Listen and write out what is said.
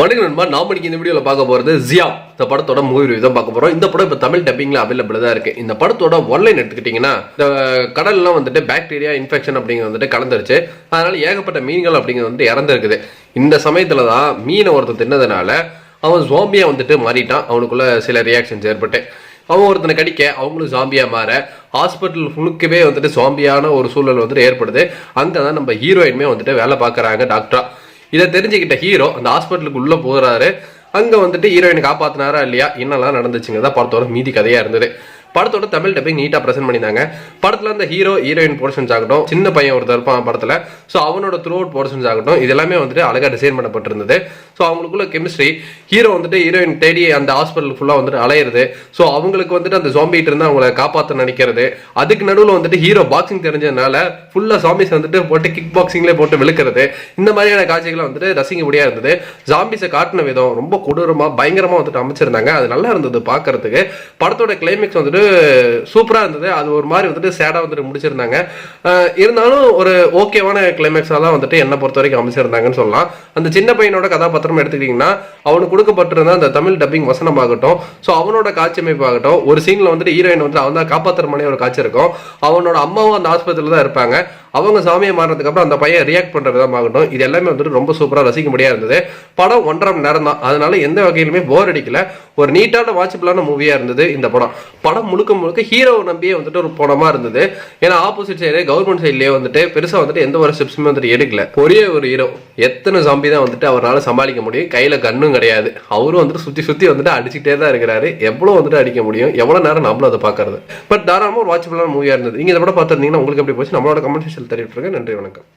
வணக்கம் நண்பா, நாம இந்த வீடியோல பார்க்க போறது ஜியா இந்த படத்தோட மூவி ரிவ்யூ தான் பார்க்க போறோம். இந்த படம் இப்ப தமிழ் டப்பிங்ல அவைலபிள் தான் இருக்கு. இந்த படத்தோட ஒன்லைன் எடுத்துக்கிட்டீங்கன்னா, இந்த கடல்லாம் வந்துட்டு பாக்டீரியா இன்ஃபெக்ஷன் அப்படிங்கிறது வந்துட்டு கலந்துருச்சு. அதனால ஏகப்பட்ட மீன்கள் அப்படிங்கிறது வந்துட்டு இறந்துருக்குது. இந்த சமயத்துல தான் மீனை ஒருத்தர் தின்னதுனால அவன் ஜாம்பியா வந்துட்டு மாறிட்டான். அவனுக்குள்ள சில ரியாக்ஷன்ஸ் ஏற்பட்டு அவன் ஒருத்தனை கடிக்க அவங்களும் ஜாம்பியா மாற ஹாஸ்பிட்டல் ஃபுல்லுக்கவே வந்துட்டு ஜாம்பியான ஒரு சூழல் வந்துட்டு ஏற்படுது. அங்கதான் நம்ம ஹீரோயினுமே வந்துட்டு வேலை பார்க்கறாங்க டாக்டரா. இதை தெரிஞ்சுக்கிட்ட ஹீரோ அந்த ஹாஸ்பிட்டலுக்கு உள்ள போறாரு. அங்க வந்துட்டு ஹீரோயினை காப்பாத்தினாரா இல்லையா, என்னெல்லாம் நடந்துச்சுங்கிறதா படத்தோட மீதி கதையா இருந்தது. படத்தோட தமிழ் டப்பிங் நீட்டா பிரசன்ட் பண்ணியிருந்தாங்க. படத்துல அந்த ஹீரோ ஹீரோயின் போர்ஷன்ஸ் ஆகட்டும், சின்ன பையன் ஒருத்தர் இருப்பான் படத்துல, ஸோ அவனோட த்ரூ அவுட் போர்ஷன்ஸ் ஆகட்டும், இது எல்லாமே வந்துட்டு அழகா டிசைன் பண்ணப்பட்டிருந்தது. ஸோ அவங்களுக்குள்ள கெமிஸ்ட்ரி, ஹீரோ வந்துட்டு ஹீரோயின் தேடி அந்த ஹாஸ்பிட்டல் ஃபுல்லா வந்துட்டு அலையிறது, ஸோ அவங்களுக்கு வந்துட்டு அந்த ஜாம்பிட்டு இருந்து அவங்களை காப்பாற்ற நினைக்கிறது, அதுக்கு நடுவில் வந்துட்டு ஹீரோ பாக்ஸிங் தெரிஞ்சதுனால ஃபுல்லா ஜாம்பிஸ் வந்துட்டு போட்டு கிக் பாக்ஸிங்லேயே போட்டு விழுக்கிறது, இந்த மாதிரியான காட்சிகளை வந்துட்டு ரசிக்கபடியா இருந்தது. ஜாம்பிஸை காட்டின விதம் ரொம்ப கொடூரமா பயங்கரமா வந்துட்டு அமைச்சிருந்தாங்க. அது நல்லா இருந்தது பாக்குறதுக்கு. படத்தோட கிளைமேக்ஸ் வந்துட்டு சூப்பரா இருந்தது. அது ஒரு மாதிரி வந்துட்டு சேடா வந்துட்டு முடிச்சிருந்தாங்க. இருந்தாலும் ஒரு ஓகேவான கிளைமேக்ஸா தான் வந்துட்டு என்ன பொறுத்த வரைக்கும் அமைச்சிருந்தாங்கன்னு சொல்லலாம். அந்த சின்ன பையனோட கதாபாத்திரம் எடுத்துக்கிட்டீங்கன்னா, அவனுக்கு கொடுக்கப்பட்டிருந்த அந்த தமிழ் டப்பிங் வசனம் ஆகட்டும், ஸோ அவனோட காட்சி அமைப்பு ஆகட்டும், ஒரு சீன்ல வந்துட்டு ஹீரோயின் வந்து அவன் தான் காப்பாற்றுற மாதிரி ஒரு காட்சி இருக்கும். அவனோட அம்மாவும் அந்த ஆஸ்பத்திரியில் தான் இருப்பாங்க. அவங்க சாமியை மாறினதுக்கு அப்புறம் அந்த பையன் ரியாக்ட் பண்ற விதமாகட்டும், இது எல்லாமே வந்துட்டு ரொம்ப சூப்பரா ரசிக்க முடியா இருந்தது. படம் 1.5 மணி நேரம் தான், அதனால எந்த வகையிலுமே போர் அடிக்கல. ஒரு நீட்டான வாட்சபிளான மூவியா இருந்தது இந்த படம். படம் முழுக்க முழுக்க ஹீரோவை நம்பியே வந்துட்டு ஒரு படமா இருந்தது. ஏன்னா ஆப்போசிட் சைடு கவர்மெண்ட் சைட்லயே வந்துட்டு பெருசா வந்துட்டு எந்த ஒரு ஸ்டெப்ஸுமே வந்துட்டு எடுக்கல. ஒரே ஒரு ஹீரோ எத்தனை ஜாம்பி தான் வந்துட்டு அவரால் சமாளிக்க முடியும். கையில கன்னும் கிடையாது. அவரும் வந்துட்டு சுத்தி சுத்தி வந்துட்டு அடிச்சுட்டே தான் இருக்கிறாரு. எவ்வளவு வந்துட்டு அடிக்க முடியும், எவ்வளவு நேரம் நம்மளும் அதை பாக்குறது. பட் தாராளமா ஒரு வாட்சபிளான மூவியா இருந்தது. நீங்க இந்த படம் பார்த்திருந்தீங்கன்னா உங்களுக்கு எப்படி போச்சு, நம்மளோட கமெண்ட் செக்ஷன்ல தெரிவிட்டுருங்க. நன்றி, வணக்கம்.